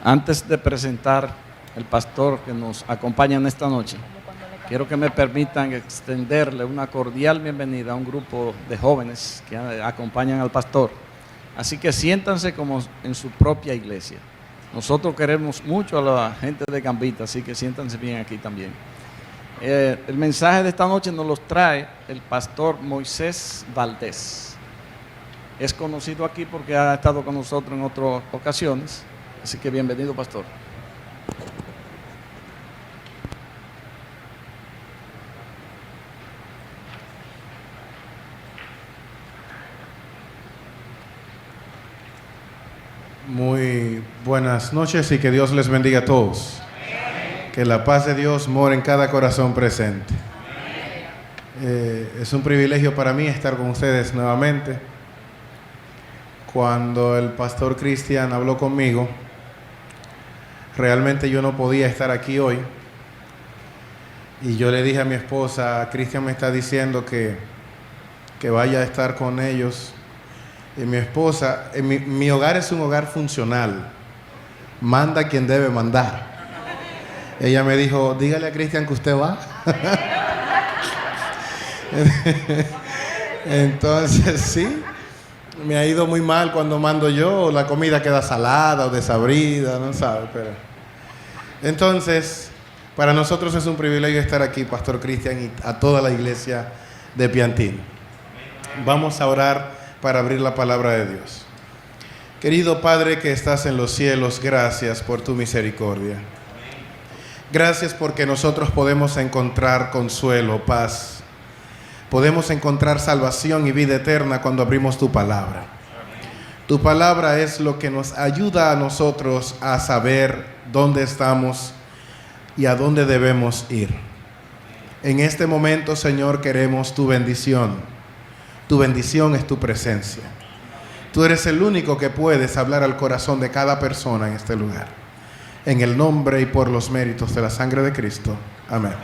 Antes de presentar el pastor que nos acompaña en esta noche, quiero que me permitan extenderle una cordial bienvenida a un grupo de jóvenes que acompañan al pastor. Así que siéntanse como en su propia iglesia. Nosotros queremos mucho a la gente de Gambita, así que siéntanse bien aquí también. El mensaje de esta noche nos los trae el pastor Moisés Valdés. Es conocido aquí porque ha estado con nosotros en otras ocasiones. Así que bienvenido, pastor. Muy buenas noches y que Dios les bendiga a todos. Que la paz de Dios more en cada corazón presente. Es un privilegio para mí estar con ustedes nuevamente. Cuando el pastor Cristian habló conmigo, realmente yo no podía estar aquí hoy. Y yo le dije a mi esposa, Cristian me está diciendo que vaya a estar con ellos. Y mi esposa, mi hogar es un hogar funcional. Manda quien debe mandar. Ella me dijo, dígale a Cristian que usted va. Entonces, sí, me ha ido muy mal cuando mando yo. La comida queda salada o desabrida, no sabe, pero... Entonces, para nosotros es un privilegio estar aquí, pastor Cristian, y a toda la iglesia de Piantini. Vamos a orar para abrir la palabra de Dios. Querido Padre que estás en los cielos, gracias por tu misericordia. Gracias porque nosotros podemos encontrar consuelo, paz. Podemos encontrar salvación y vida eterna cuando abrimos tu palabra. Tu palabra es lo que nos ayuda a nosotros a saber dónde estamos y a dónde debemos ir. En este momento, Señor, queremos tu bendición. Tu bendición es tu presencia. Tú eres el único que puedes hablar al corazón de cada persona en este lugar. En el nombre y por los méritos de la sangre de Cristo. Amén.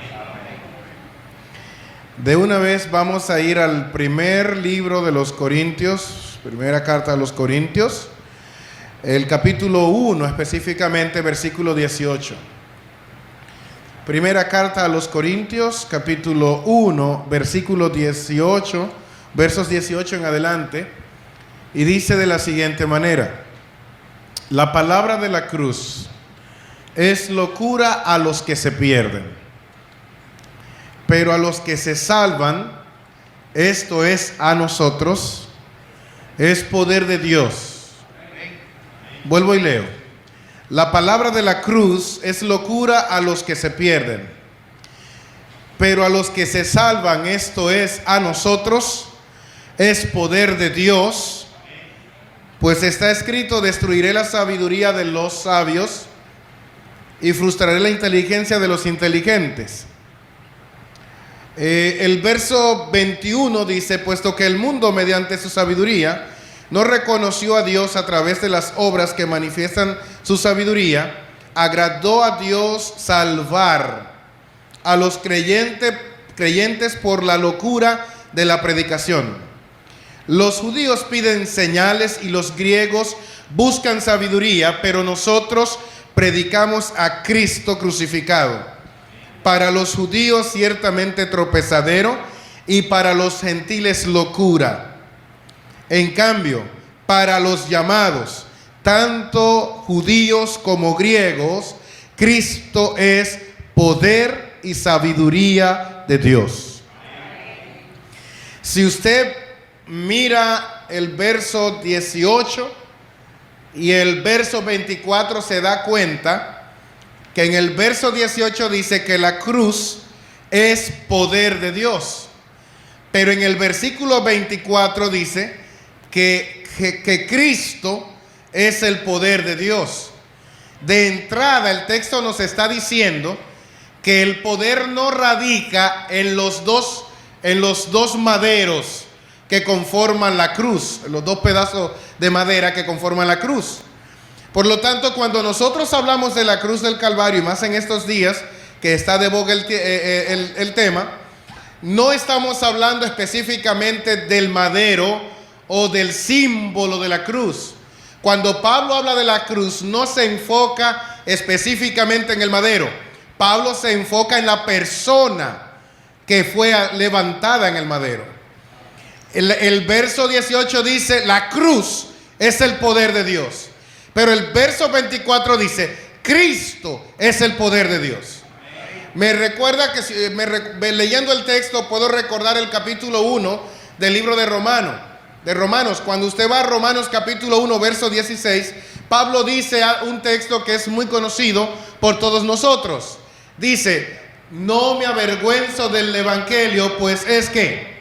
De una vez vamos a ir al primer libro de los Corintios, primera carta a los Corintios, el capítulo 1, específicamente versículo 18. Primera carta a los Corintios, capítulo 1, versículo 18, versos 18 en adelante, y dice de la siguiente manera: la palabra de la cruz es locura a los que se pierden, pero a los que se salvan, esto es a nosotros, es poder de Dios. Vuelvo y leo. La palabra de la cruz es locura a los que se pierden, pero a los que se salvan, esto es a nosotros, es poder de Dios. Pues está escrito: destruiré la sabiduría de los sabios y frustraré la inteligencia de los inteligentes. El verso 21 dice: puesto que el mundo mediante su sabiduría no reconoció a Dios a través de las obras que manifiestan su sabiduría, agradó a Dios salvar a los creyentes por la locura de la predicación. Los judíos piden señales y los griegos buscan sabiduría, pero nosotros predicamos a Cristo crucificado. Para los judíos ciertamente tropezadero y para los gentiles locura. En cambio, para los llamados, tanto judíos como griegos, Cristo es poder y sabiduría de Dios. Si usted mira el verso 18 y el verso 24, se da cuenta que en el verso 18 dice que la cruz es poder de Dios, pero en el versículo 24 dice que Cristo es el poder de Dios. De entrada, el texto nos está diciendo que el poder no radica en los dos maderos que conforman la cruz, los dos pedazos de madera que conforman la cruz. Por lo tanto, cuando nosotros hablamos de la cruz del Calvario, y más en estos días que está de boga el tema, no estamos hablando específicamente del madero o del símbolo de la cruz. Cuando Pablo habla de la cruz, no se enfoca específicamente en el madero. Pablo se enfoca en la persona que fue levantada en el madero. El verso 18 dice, la cruz es el poder de Dios. Pero el verso 24 dice, Cristo es el poder de Dios. Me recuerda que leyendo el texto puedo recordar el capítulo 1 del libro de Romanos. Cuando usted va a Romanos capítulo 1 verso 16, Pablo dice un texto que es muy conocido por todos nosotros. Dice, no me avergüenzo del evangelio, pues es que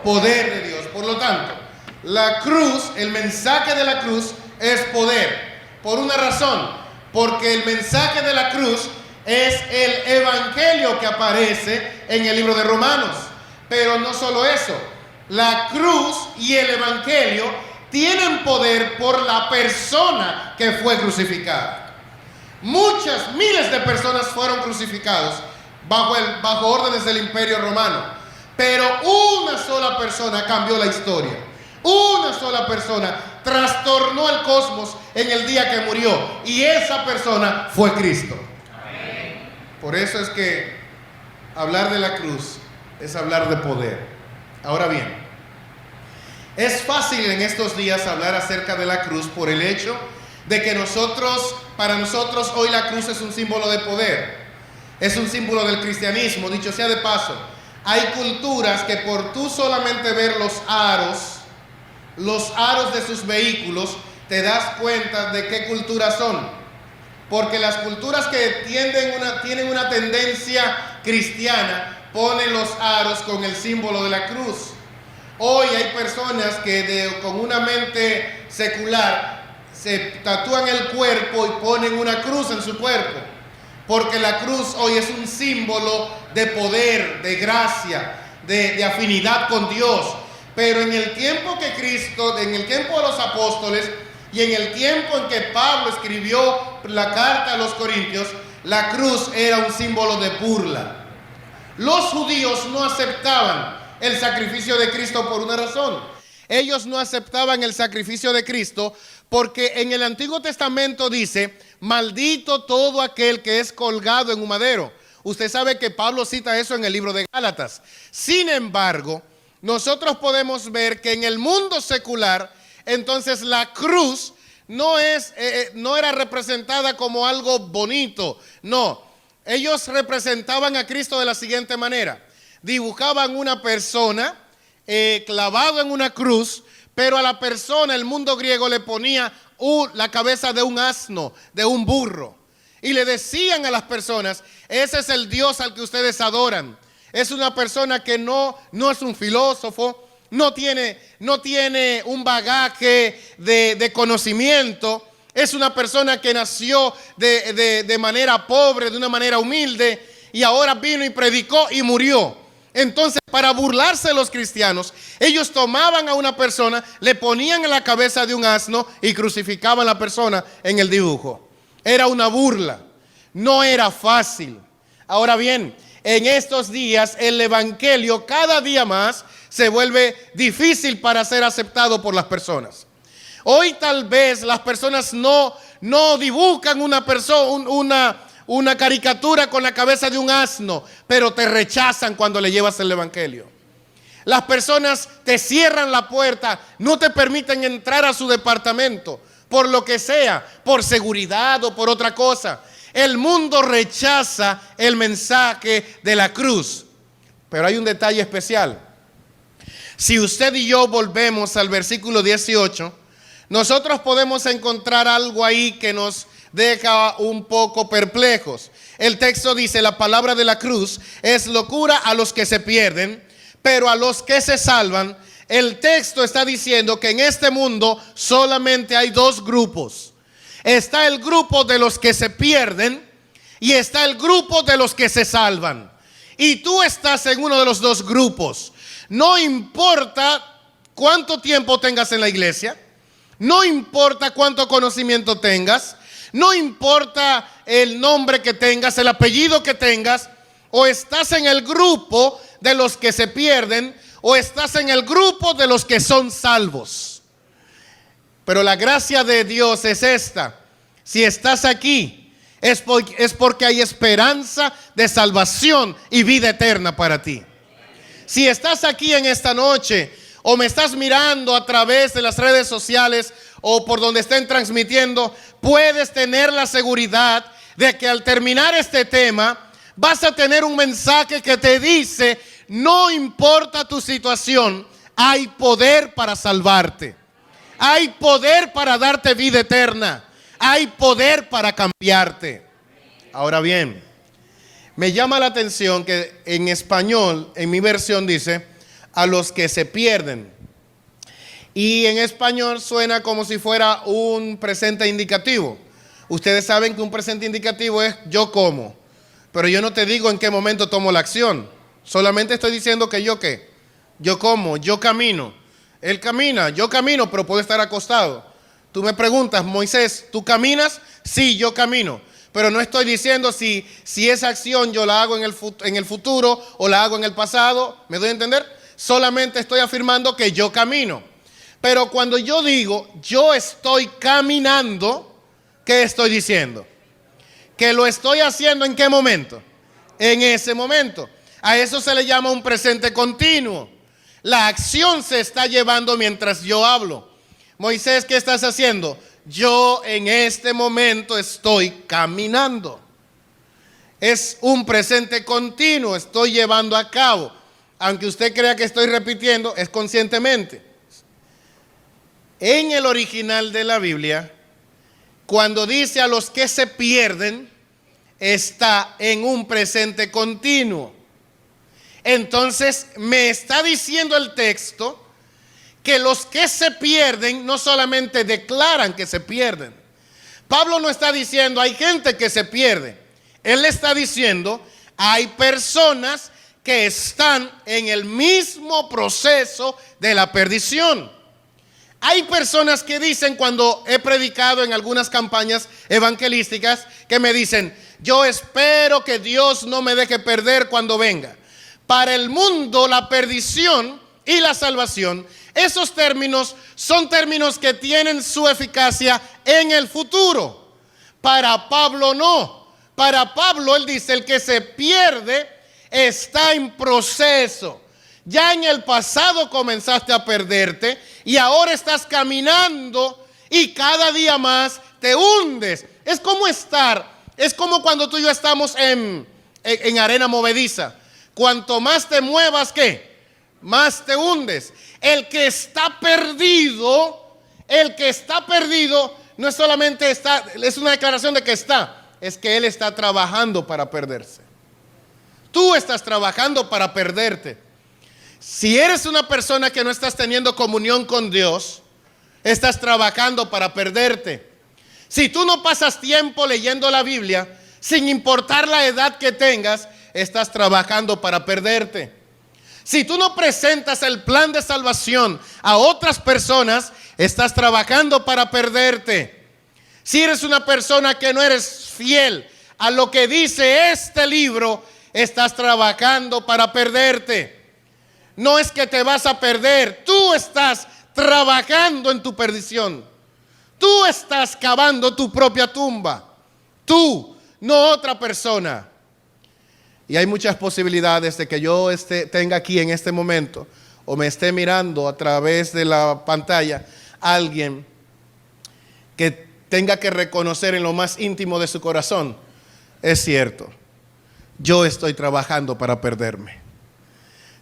poder de Dios. Por lo tanto, la cruz, el mensaje de la cruz es poder. Por una razón, porque el mensaje de la cruz es el evangelio que aparece en el libro de Romanos. Pero no solo eso, la cruz y el evangelio tienen poder por la persona que fue crucificada. Muchas, miles de personas fueron crucificados bajo órdenes del Imperio Romano. Pero una sola persona cambió la historia. Una sola persona trastornó el cosmos en el día que murió. Y esa persona fue Cristo. Amén. Por eso es que hablar de la cruz es hablar de poder. Ahora bien, es fácil en estos días hablar acerca de la cruz por el hecho de que para nosotros hoy la cruz es un símbolo de poder, es un símbolo del cristianismo. Dicho sea de paso, hay culturas que por tú solamente ver los aros de sus vehículos, te das cuenta de qué culturas son. Porque las culturas que tienen una tendencia cristiana ponen los aros con el símbolo de la cruz. Hoy hay personas que con una mente secular se tatúan el cuerpo y ponen una cruz en su cuerpo, porque la cruz hoy es un símbolo de poder, de gracia, de afinidad con Dios. Pero en el tiempo que Cristo, en el tiempo de los apóstoles y en el tiempo en que Pablo escribió la carta a los Corintios, la cruz era un símbolo de burla. Los judíos no aceptaban el sacrificio de Cristo por una razón. Ellos no aceptaban el sacrificio de Cristo porque en el Antiguo Testamento dice, maldito todo aquel que es colgado en un madero. Usted sabe que Pablo cita eso en el libro de Gálatas. Sin embargo, nosotros podemos ver que en el mundo secular, entonces la cruz no era representada como algo bonito. No, ellos representaban a Cristo de la siguiente manera. Dibujaban una persona clavado en una cruz, pero a la persona, el mundo griego le ponía la cabeza de un asno, de un burro. Y le decían a las personas, ese es el Dios al que ustedes adoran. Es una persona que no es un filósofo, no tiene un bagaje de conocimiento. Es una persona que nació de manera pobre, de una manera humilde, y ahora vino y predicó y murió. Entonces, para burlarse de los cristianos, ellos tomaban a una persona, le ponían en la cabeza de un asno y crucificaban a la persona en el dibujo. Era una burla, no era fácil. Ahora bien, en estos días el evangelio cada día más se vuelve difícil para ser aceptado por las personas. Hoy tal vez las personas no dibujan una caricatura con la cabeza de un asno, pero te rechazan cuando le llevas el evangelio. Las personas te cierran la puerta, no te permiten entrar a su departamento, por lo que sea, por seguridad o por otra cosa. El mundo rechaza el mensaje de la cruz. Pero hay un detalle especial. Si usted y yo volvemos al versículo 18, nosotros podemos encontrar algo ahí que nos deja un poco perplejos. El texto dice, la palabra de la cruz es locura a los que se pierden, pero a los que se salvan. El texto está diciendo que en este mundo solamente hay dos grupos. Está el grupo de los que se pierden y está el grupo de los que se salvan. Y tú estás en uno de los dos grupos. No importa cuánto tiempo tengas en la iglesia, no importa cuánto conocimiento tengas, no importa el nombre que tengas, el apellido que tengas, o estás en el grupo de los que se pierden o estás en el grupo de los que son salvos. Pero la gracia de Dios es esta: si estás aquí, es porque hay esperanza de salvación y vida eterna para ti. Si estás aquí en esta noche, o me estás mirando a través de las redes sociales o por donde estén transmitiendo, puedes tener la seguridad de que al terminar este tema vas a tener un mensaje que te dice: no importa tu situación, hay poder para salvarte, hay poder para darte vida eterna, hay poder para cambiarte. Ahora bien, me llama la atención que en español, en mi versión dice: a los que se pierden. Y en español suena como si fuera un presente indicativo. Ustedes saben que un presente indicativo es yo como, pero yo no te digo en qué momento tomo la acción. Solamente estoy diciendo que yo qué. Yo como, yo camino. Él camina, yo camino, pero puedo estar acostado. Tú me preguntas: Moisés, ¿tú caminas? Sí, yo camino. Pero no estoy diciendo si esa acción yo la hago en el futuro o la hago en el pasado. ¿Me doy a entender? Solamente estoy afirmando que yo camino. Pero cuando yo digo yo estoy caminando, ¿qué estoy diciendo? Que lo estoy haciendo ¿en qué momento? En ese momento. A eso se le llama un presente continuo. La acción se está llevando mientras yo hablo. Moisés, ¿qué estás haciendo? Yo en este momento estoy caminando. Es un presente continuo, estoy llevando a cabo. Aunque usted crea que estoy repitiendo, es conscientemente. En el original de la Biblia, cuando dice a los que se pierden, está en un presente continuo. Entonces me está diciendo el texto que los que se pierden no solamente declaran que se pierden. Pablo no está diciendo hay gente que se pierde. Él le está diciendo hay personas que están en el mismo proceso de la perdición. Hay personas que dicen, cuando he predicado en algunas campañas evangelísticas, que me dicen: yo espero que Dios no me deje perder cuando venga. Para el mundo, la perdición y la salvación, esos términos son términos que tienen su eficacia en el futuro. Para Pablo no. Para Pablo, él dice: el que se pierde está en proceso. Ya en el pasado comenzaste a perderte y ahora estás caminando y cada día más te hundes. Es como cuando tú y yo estamos en arena movediza. Cuanto más te muevas, ¿qué? Más te hundes. El que está perdido no es solamente está, es una declaración de que está, es que él está trabajando para perderse. Tú estás trabajando para perderte. Si eres una persona que no estás teniendo comunión con Dios, estás trabajando para perderte. Si tú no pasas tiempo leyendo la Biblia, sin importar la edad que tengas, estás trabajando para perderte. Si tú no presentas el plan de salvación a otras personas, estás trabajando para perderte. Si eres una persona que no eres fiel a lo que dice este libro, estás trabajando para perderte. No es que te vas a perder, tú estás trabajando en tu perdición. Tú estás cavando tu propia tumba. Tú, no otra persona. Y hay muchas posibilidades de que yo tenga aquí en este momento, o me esté mirando a través de la pantalla, alguien que tenga que reconocer en lo más íntimo de su corazón: es cierto, yo estoy trabajando para perderme.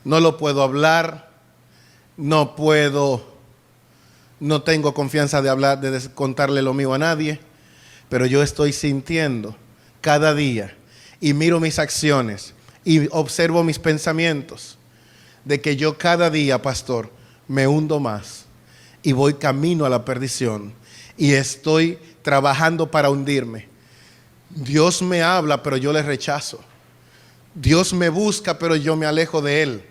No lo puedo hablar, no tengo confianza de hablar, de contarle lo mío a nadie, pero yo estoy sintiendo cada día y miro mis acciones y observo mis pensamientos de que yo cada día, pastor, me hundo más y voy camino a la perdición y estoy trabajando para hundirme. Dios me habla, pero yo le rechazo. Dios me busca, pero yo me alejo de Él.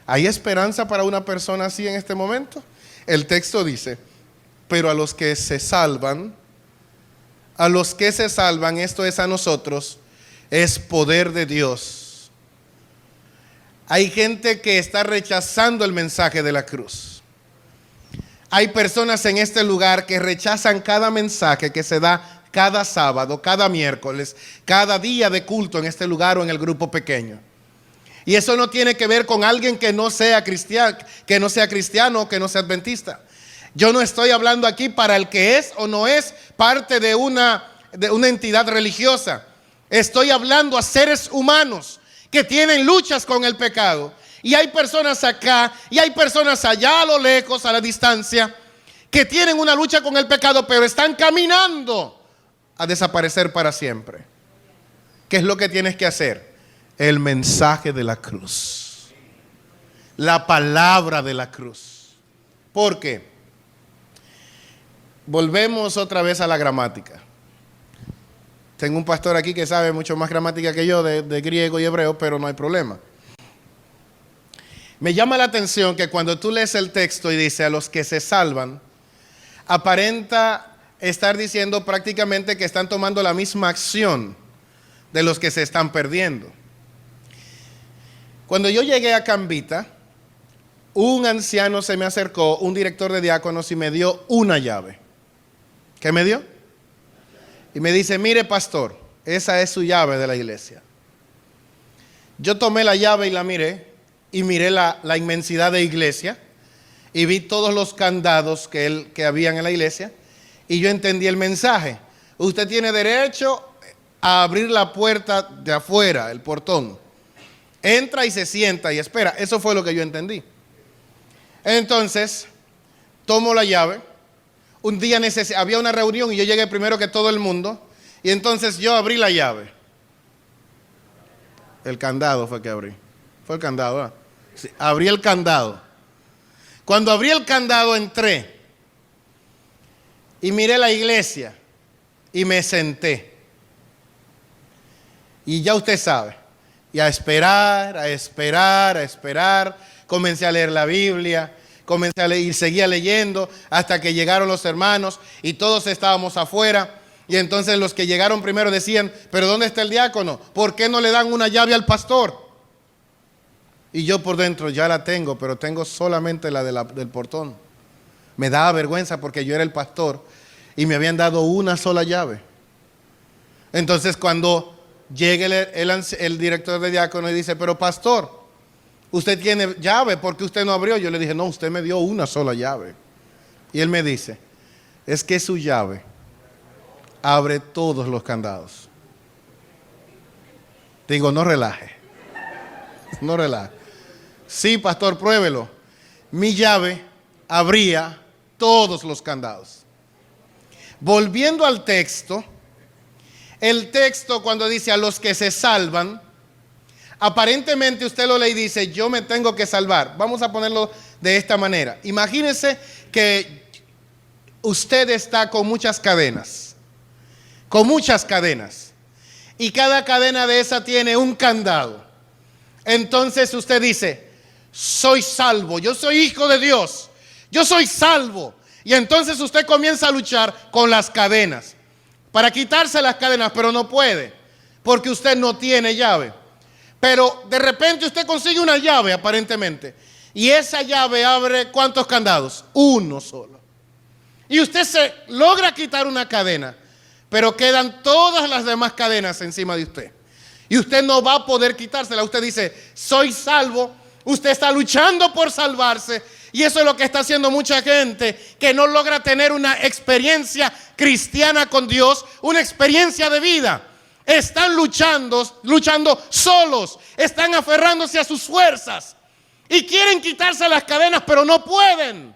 ¿Hay esperanza para una persona así en este momento? El texto dice: pero a los que se salvan, esto es a nosotros, es poder de Dios. Hay gente que está rechazando el mensaje de la cruz. Hay personas en este lugar que rechazan cada mensaje que se da cada sábado, cada miércoles, cada día de culto en este lugar o en el grupo pequeño. Y eso no tiene que ver con alguien que no sea cristiano, o que no sea adventista. Yo no estoy hablando aquí para el que es o no es parte de una entidad religiosa. Estoy hablando a seres humanos que tienen luchas con el pecado. Y hay personas acá y hay personas allá a lo lejos, a la distancia, que tienen una lucha con el pecado, pero están caminando a desaparecer para siempre. ¿Qué es lo que tienes que hacer? El mensaje de la cruz. La palabra de la cruz. ¿Por qué? Volvemos otra vez a la gramática. Tengo un pastor aquí que sabe mucho más gramática que yo de griego y hebreo, pero no hay problema. Me llama la atención que cuando tú lees el texto y dice a los que se salvan, aparenta estar diciendo prácticamente que están tomando la misma acción de los que se están perdiendo. Cuando yo llegué a Cambita, un anciano se me acercó, un director de diáconos, y me dio una llave. ¿Qué me dio? Y me dice: mire, pastor, esa es su llave de la iglesia. Yo tomé la llave y la miré, y miré la inmensidad de iglesia, y vi todos los candados que habían en la iglesia, y yo entendí el mensaje. Usted tiene derecho a abrir la puerta de afuera, el portón. Entra y se sienta y espera. Eso fue lo que yo entendí. Entonces, tomo la llave. Un día había una reunión y yo llegué primero que todo el mundo. Y entonces yo abrí la llave. El candado fue que abrí. Fue el candado, ¿verdad? Sí, abrí el candado. Cuando abrí el candado entré. Y miré la iglesia. Y me senté. Y ya usted sabe. Y a esperar, a esperar, a esperar. Comencé a leer la Biblia. Comencé a leer y seguía leyendo hasta que llegaron los hermanos y todos estábamos afuera. Y entonces los que llegaron primero decían: ¿pero dónde está el diácono? ¿Por qué no le dan una llave al pastor? Y yo por dentro: ya la tengo, pero tengo solamente la del portón. Me daba vergüenza porque yo era el pastor y me habían dado una sola llave. Entonces cuando llega el director de diácono y dice: pero pastor, usted tiene llave, ¿por qué usted no abrió? Yo le dije: no, usted me dio una sola llave. Y él me dice: es que su llave abre todos los candados. Digo: no relaje. No relaje. Sí, pastor, pruébelo. Mi llave abría todos los candados. Volviendo al texto, el texto cuando dice a los que se salvan, aparentemente usted lo lee y dice: yo me tengo que salvar. Vamos a ponerlo de esta manera. Imagínese que usted está con muchas cadenas. Con muchas cadenas. Y cada cadena de esa tiene un candado. Entonces usted dice: soy salvo, yo soy hijo de Dios, yo soy salvo. Y entonces usted comienza a luchar con las cadenas para quitarse las cadenas, pero no puede porque usted no tiene llave. Pero de repente usted consigue una llave aparentemente, y esa llave abre ¿cuántos candados? Uno solo. Y usted se logra quitar una cadena, pero quedan todas las demás cadenas encima de usted. Y usted no va a poder quitársela. Usted dice: soy salvo. Usted está luchando por salvarse. Y eso es lo que está haciendo mucha gente que no logra tener una experiencia cristiana con Dios, una experiencia de vida. Están luchando solos, están aferrándose a sus fuerzas y quieren quitarse las cadenas, pero no pueden.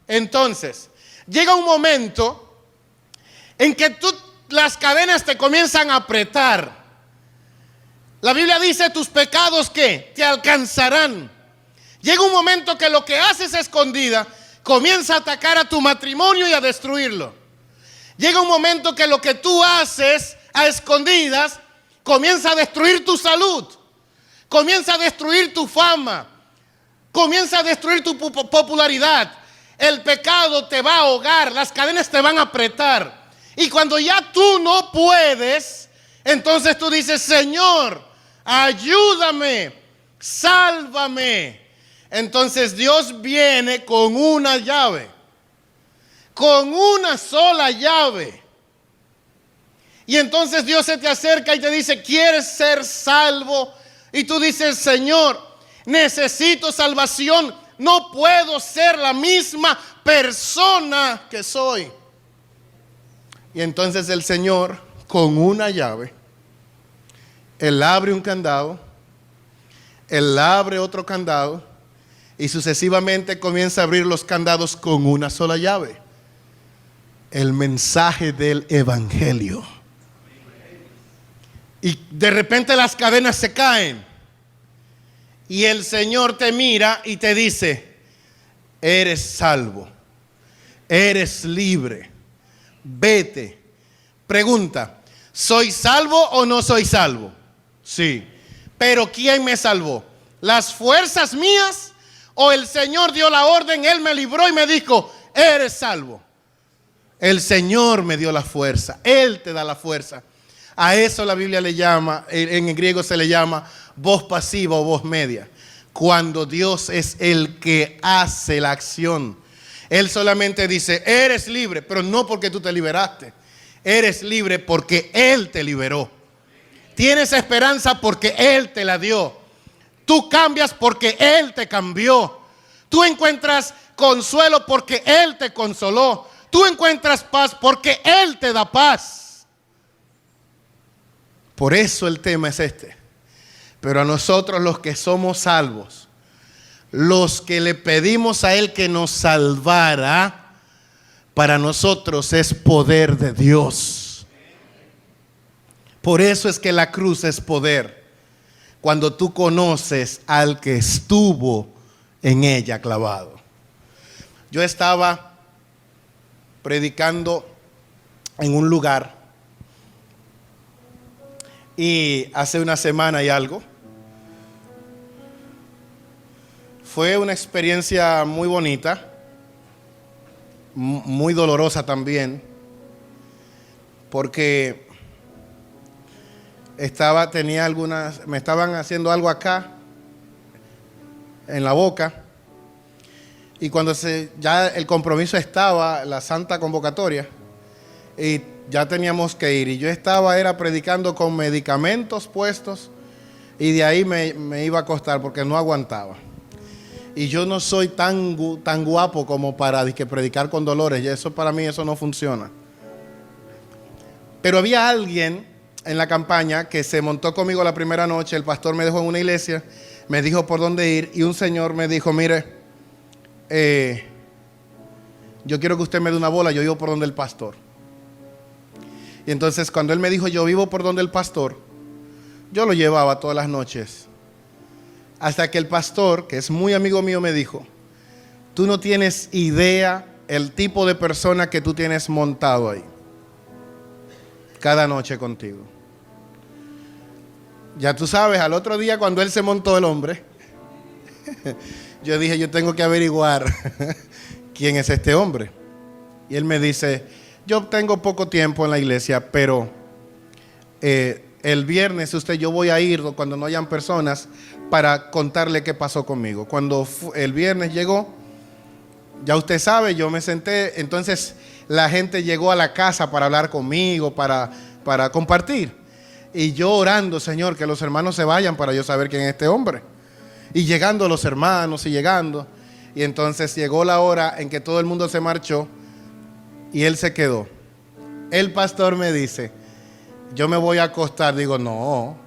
Entonces, llega un momento en que las cadenas te comienzan a apretar. La Biblia dice: tus pecados ¿qué? Te alcanzarán. Llega un momento que lo que haces a escondida comienza a atacar a tu matrimonio y a destruirlo. Llega un momento que lo que tú haces a escondidas comienza a destruir tu salud, comienza a destruir tu fama, comienza a destruir tu popularidad. El pecado te va a ahogar, las cadenas te van a apretar. Y cuando ya tú no puedes, entonces tú dices: Señor, ayúdame, sálvame. Entonces Dios viene con una llave. con una sola llave. Y entonces Dios se te acerca y te dice, ¿quieres ser salvo? Y tú dices, Señor, necesito salvación. No puedo ser la misma persona que soy. Y entonces el Señor, con una llave, Él abre un candado, Él abre otro candado, y sucesivamente comienza a abrir los candados con una sola llave. El mensaje del Evangelio. Y de repente las cadenas se caen. Y el Señor te mira y te dice, eres salvo, eres libre, vete. Pregunta, ¿soy salvo o no soy salvo? Sí. Pero ¿quién me salvó? ¿Las fuerzas mías? ¿O el Señor dio la orden, Él me libró y me dijo, eres salvo? El Señor me dio la fuerza, Él te da la fuerza. A eso la Biblia le llama, en el griego se le llama voz pasiva o voz media. Cuando Dios es el que hace la acción. Él solamente dice, eres libre, pero no porque tú te liberaste. Eres libre porque Él te liberó. Tienes esperanza porque Él te la dio. Tú cambias porque Él te cambió. Tú encuentras consuelo porque Él te consoló. Tú encuentras paz porque Él te da paz. Por eso el tema es este. Pero a nosotros los que somos salvos, los que le pedimos a Él que nos salvara, para nosotros es poder de Dios. Por eso es que la cruz es poder. Cuando tú conoces al que estuvo en ella clavado. Yo estaba predicando en un lugar y hace una semana y algo fue una experiencia muy bonita, muy dolorosa también, porque me estaban haciendo algo acá en la boca, y cuando ya el compromiso estaba, la santa convocatoria, y ya teníamos que ir, y yo era predicando con medicamentos puestos, y de ahí me iba a acostar porque no aguantaba. Y yo no soy tan guapo como para predicar con dolores, y eso para mí eso no funciona. Pero había alguien en la campaña que se montó conmigo la primera noche. El pastor me dejó en una iglesia, me dijo por dónde ir, y un señor me dijo, mire, yo quiero que usted me dé una bola, yo vivo por donde el pastor. Y entonces cuando él me dijo, yo vivo por donde el pastor, yo lo llevaba todas las noches. Hasta que el pastor, que es muy amigo mío, me dijo, tú no tienes idea el tipo de persona que tú tienes montado ahí, cada noche contigo. Ya tú sabes, al otro día cuando él se montó el hombre, yo dije, yo tengo que averiguar quién es este hombre. Y él me dice, yo tengo poco tiempo en la iglesia, pero el viernes yo voy a ir cuando no hayan personas para contarle qué pasó conmigo. Cuando el viernes llegó, ya usted sabe, yo me senté, entonces la gente llegó a la casa para hablar conmigo, para compartir. Y yo orando, Señor, que los hermanos se vayan para yo saber quién es este hombre. Y llegando los hermanos y llegando. Y entonces llegó la hora en que todo el mundo se marchó y él se quedó. El pastor me dice, yo me voy a acostar. Digo, no,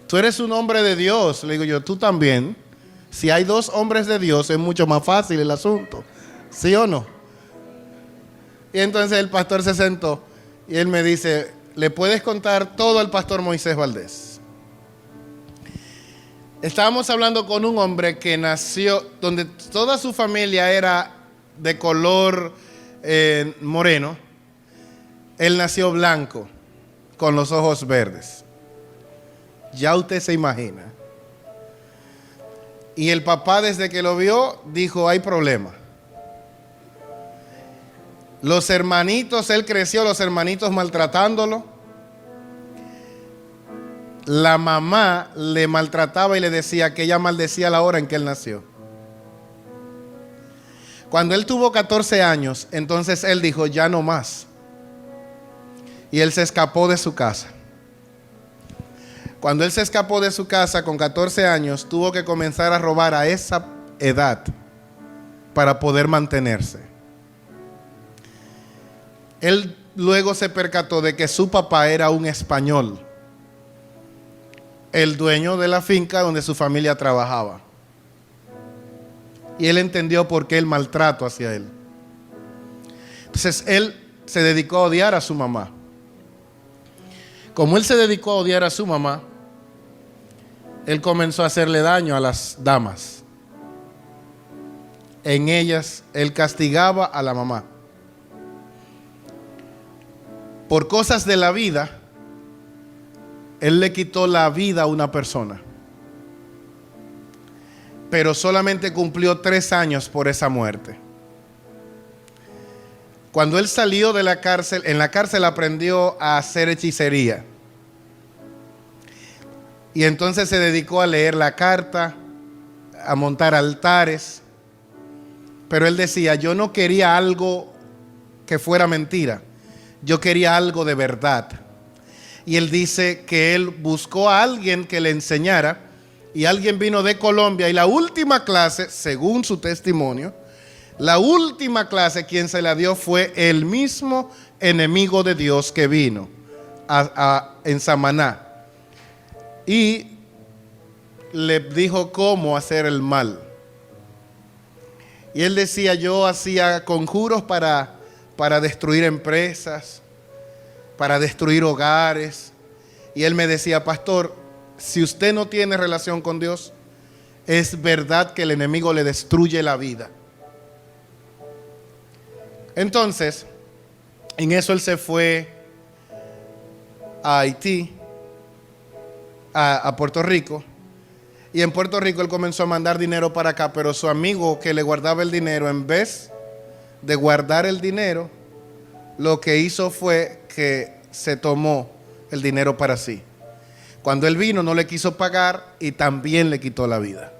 tú eres un hombre de Dios. Le digo yo, tú también. Si hay dos hombres de Dios es mucho más fácil el asunto, ¿sí o no? Y entonces el pastor se sentó y él me dice, ¿le puedes contar todo al pastor Moisés Valdés? Estábamos hablando con un hombre que nació, donde toda su familia era de color moreno. Él nació blanco, con los ojos verdes. Ya usted se imagina. Y el papá, desde que lo vio, dijo, hay problema. Los hermanitos, él creció, los hermanitos maltratándolo. La mamá le maltrataba y le decía que ella maldecía la hora en que él nació. Cuando él tuvo 14 años, entonces él dijo, ya no más. Y él se escapó de su casa. Cuando él se escapó de su casa con 14 años, tuvo que comenzar a robar a esa edad para poder mantenerse. Él luego se percató de que su papá era un español, el dueño de la finca donde su familia trabajaba. Y él entendió por qué el maltrato hacia él. Entonces él se dedicó a odiar a su mamá. Como él se dedicó a odiar a su mamá, él comenzó a hacerle daño a las damas. En ellas, él castigaba a la mamá. Por cosas de la vida, él le quitó la vida a una persona. Pero solamente cumplió 3 años por esa muerte. Cuando él salió de la cárcel, en la cárcel aprendió a hacer hechicería. Y entonces se dedicó a leer la carta, a montar altares. Pero él decía, yo no quería algo que fuera mentira. Yo quería algo de verdad. Y él dice que él buscó a alguien que le enseñara. Y alguien vino de Colombia y la última clase, según su testimonio, la última clase quien se la dio fue el mismo enemigo de Dios que vino en Samaná. Y le dijo cómo hacer el mal. Y él decía, yo hacía conjuros para destruir empresas, para destruir hogares. Y él me decía, pastor, si usted no tiene relación con Dios, es verdad que el enemigo le destruye la vida. Entonces, en eso él se fue a Haití, a Puerto Rico. Y en Puerto Rico él comenzó a mandar dinero para acá, pero su amigo que le guardaba el dinero, en vez de guardar el dinero, lo que hizo fue que se tomó el dinero para sí. Cuando él vino no le quiso pagar y también le quitó la vida.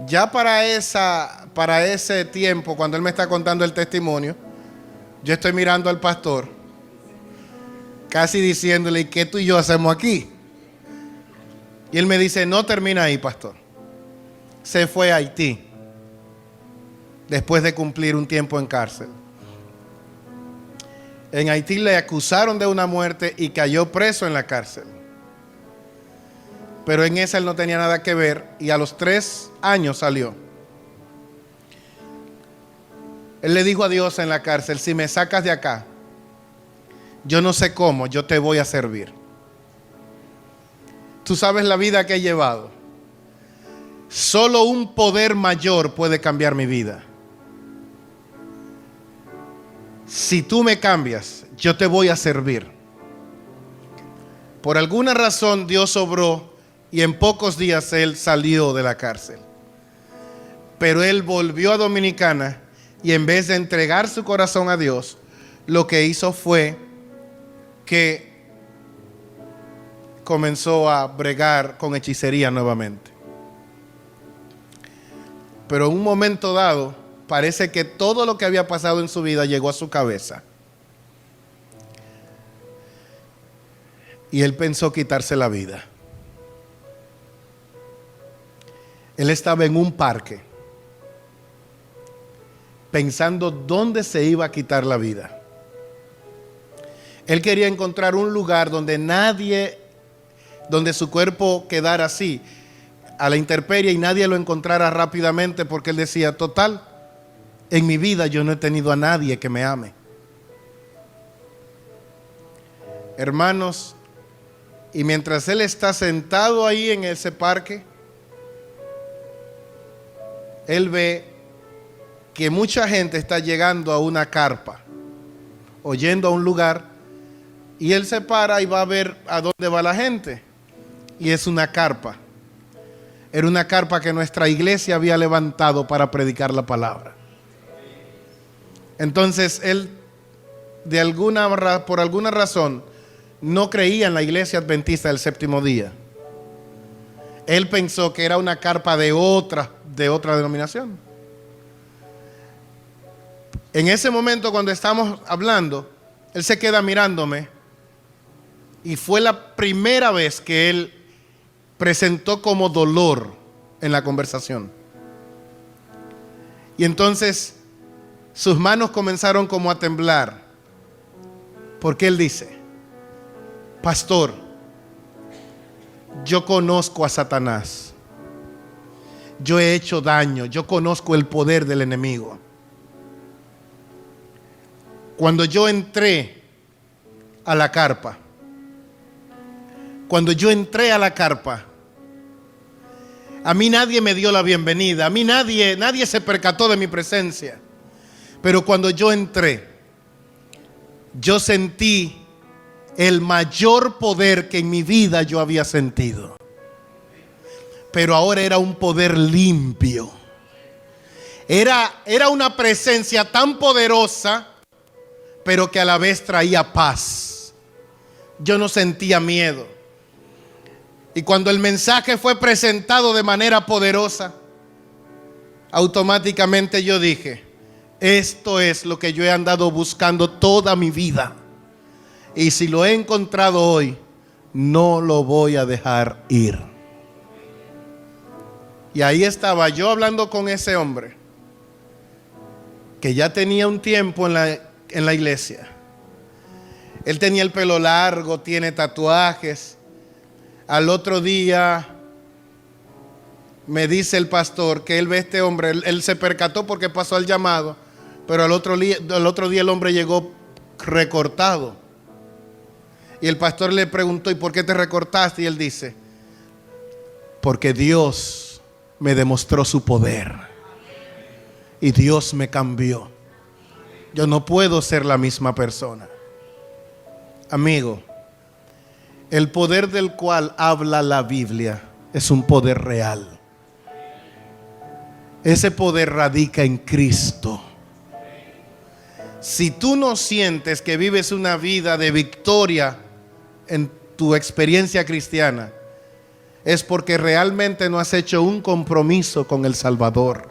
Ya para ese tiempo, cuando él me está contando el testimonio, yo estoy mirando al pastor, casi diciéndole, ¿y qué tú y yo hacemos aquí? Y él me dice, no termina ahí, pastor. Se fue a Haití después de cumplir un tiempo en cárcel. En Haití le acusaron de una muerte y cayó preso en la cárcel. Pero en esa él no tenía nada que ver y a los 3 años salió. Él le dijo a Dios en la cárcel, si me sacas de acá, yo no sé cómo, yo te voy a servir. Tú sabes la vida que he llevado. Solo un poder mayor puede cambiar mi vida. Si tú me cambias, yo te voy a servir. Por alguna razón Dios obró y en pocos días él salió de la cárcel. Pero él volvió a Dominicana y en vez de entregar su corazón a Dios, lo que hizo fue que comenzó a bregar con hechicería nuevamente. Pero en un momento dado, parece que todo lo que había pasado en su vida llegó a su cabeza. Y él pensó quitarse la vida. Él estaba en un parque, pensando dónde se iba a quitar la vida. Él quería encontrar un lugar donde su cuerpo quedara así, a la intemperie, y nadie lo encontrara rápidamente, porque él decía, total, en mi vida yo no he tenido a nadie que me ame. Hermanos, y mientras él está sentado ahí en ese parque, él ve que mucha gente está llegando a una carpa, o yendo a un lugar, y él se para y va a ver a dónde va la gente. Y es una carpa. Era una carpa que nuestra iglesia había levantado para predicar la palabra. Entonces él, por alguna razón, no creía en la iglesia adventista del séptimo día. Él pensó que era una carpa de de otra denominación. En ese momento, cuando estamos hablando, él se queda mirándome y fue la primera vez que él presentó como dolor en la conversación. Y entonces sus manos comenzaron como a temblar, porque él dice: pastor, yo conozco a Satanás, yo he hecho daño, yo conozco el poder del enemigo. Cuando yo entré a la carpa, a mí nadie me dio la bienvenida, a mí nadie se percató de mi presencia. Pero cuando yo entré, yo sentí el mayor poder que en mi vida yo había sentido. Pero ahora era un poder limpio. Era una presencia tan poderosa, pero que a la vez traía paz. Yo no sentía miedo. Y cuando el mensaje fue presentado de manera poderosa, automáticamente yo dije: esto es lo que yo he andado buscando toda mi vida. Y si lo he encontrado hoy, no lo voy a dejar ir. Y ahí estaba yo hablando con ese hombre, que ya tenía un tiempo en la iglesia. Él tenía el pelo largo, tiene tatuajes. Al otro día me dice el pastor que él ve a este hombre, él se percató porque pasó al llamado, pero al otro día el hombre llegó recortado. Y el pastor le preguntó: ¿y por qué te recortaste? Y él dice: porque Dios me demostró su poder y Dios me cambió. Yo no puedo ser la misma persona. Amigo, el poder del cual habla la Biblia es un poder real. Ese poder radica en Cristo. Si tú no sientes que vives una vida de victoria en tu experiencia cristiana, es porque realmente no has hecho un compromiso con el Salvador.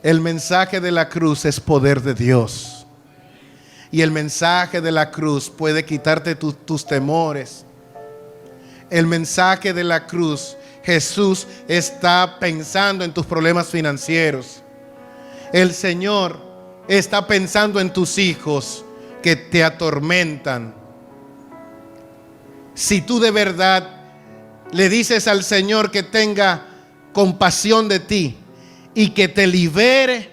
El mensaje de la cruz es poder de Dios. Y el mensaje de la cruz puede quitarte tus temores. El mensaje de la cruz, Jesús está pensando en tus problemas financieros. El Señor está pensando en tus hijos que te atormentan. Si tú de verdad le dices al Señor que tenga compasión de ti y que te libere,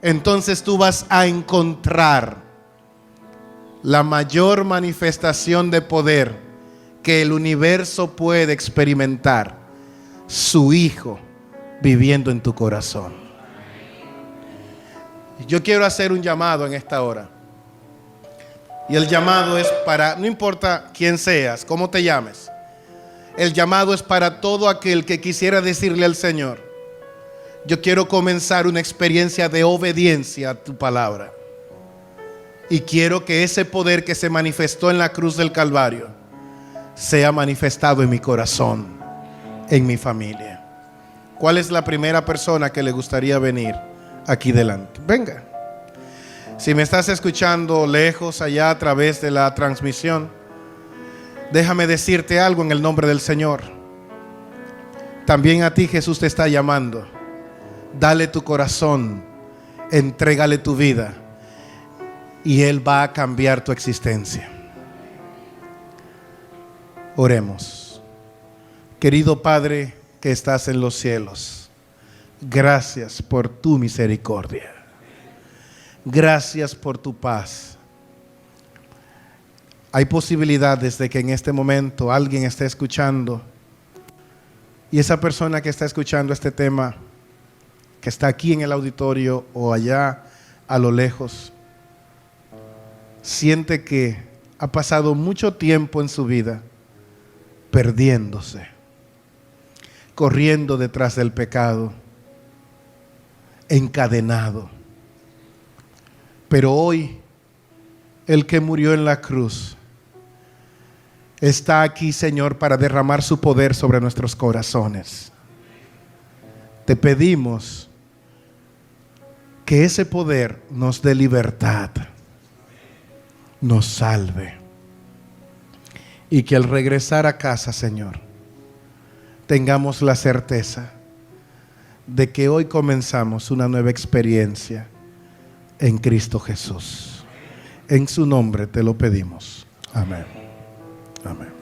entonces tú vas a encontrar la mayor manifestación de poder que el universo puede experimentar: su Hijo viviendo en tu corazón. Yo quiero hacer un llamado en esta hora. Y el llamado es para, no importa quién seas, cómo te llames, el llamado es para todo aquel que quisiera decirle al Señor: yo quiero comenzar una experiencia de obediencia a tu palabra. Y quiero que ese poder que se manifestó en la cruz del Calvario sea manifestado en mi corazón, en mi familia. ¿Cuál es la primera persona que le gustaría venir aquí delante? Venga. Si me estás escuchando lejos, allá a través de la transmisión, déjame decirte algo en el nombre del Señor. También a ti Jesús te está llamando. Dale tu corazón, entrégale tu vida, y Él va a cambiar tu existencia. Oremos. Querido Padre que estás en los cielos, gracias por tu misericordia. Gracias por tu paz. Hay posibilidades de que en este momento alguien esté escuchando, y esa persona que está escuchando este tema, que está aquí en el auditorio o allá a lo lejos, siente que ha pasado mucho tiempo en su vida perdiéndose, corriendo detrás del pecado, encadenado. Pero hoy, el que murió en la cruz está aquí, Señor, para derramar su poder sobre nuestros corazones. te pedimos que ese poder nos dé libertad, nos salve, y que al regresar a casa, Señor, tengamos la certeza de que hoy comenzamos una nueva experiencia en Cristo Jesús. En su nombre te lo pedimos. Amén. Amén.